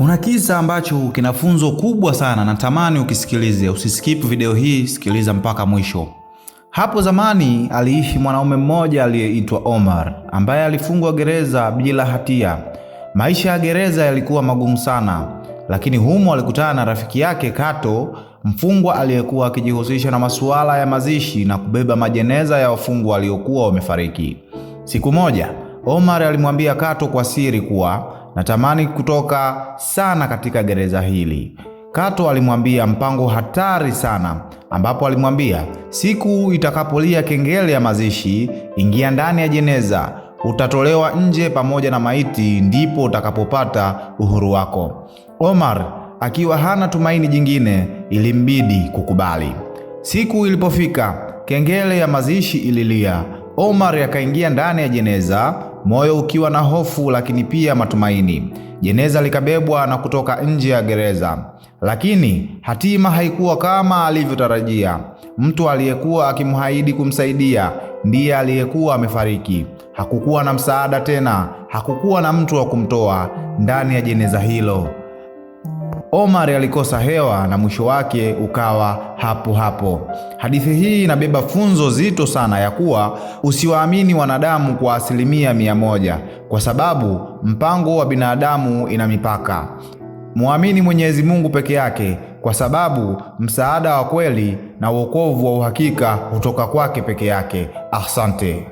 Kuna kisa ambacho kina funzo kubwa sana, natamani ukisikilize. Usiskip video hii, sikiliza mpaka mwisho. Hapo zamani aliishi mwanaume mmoja aliyeitwa Omar, ambaye alifungwa gereza bila hatia. Maisha ya gereza yalikuwa magumu sana, lakini humo alikutana na rafiki yake Kato, mfungwa aliyekuwa akijihusisha na masuala ya mazishi na kubeba majeneza ya wafungwa waliokuwa wamefariki. Siku moja, Omar alimwambia Kato kwa siri kuwa natamani kutoka sana katika gereza hili. Kato alimwambia mpango hatari sana, ambapo alimwambia siku itakapolia kengele ya mazishi, ingia ndani ya jeneza, utatolewa nje pamoja na maiti, ndipo utakapopata uhuru wako. Omar akiwa hana tumaini jingine, ilimbidi kukubali. Siku ilipofika, kengele ya mazishi ililia. Omar akaingia ndani ya jeneza, moyo ukiwa na hofu lakini pia matumaini. Jeneza likabebwa na kutoka nje ya gereza. Lakini hatima haikuwa kama alivyotarajia. Mtu aliyekuwa akimhaidi kumsaidia ndiye aliyekuwa amefariki. Hakukuwa na msaada tena, hakukuwa na mtu wa kumtoa ndani ya jeneza hilo. Omar alikosa hewa na mwisho wake ukawa hapo hapo. Hadithi hii inabeba funzo zito sana ya kuwa usiwaamini wanadamu kwa 100%, kwa sababu mpango wa binadamu ina mipaka. Muamini Mwenyezi Mungu peke yake, kwa sababu msaada wa kweli na wokovu wa uhakika hutoka kwake peke yake. Asante.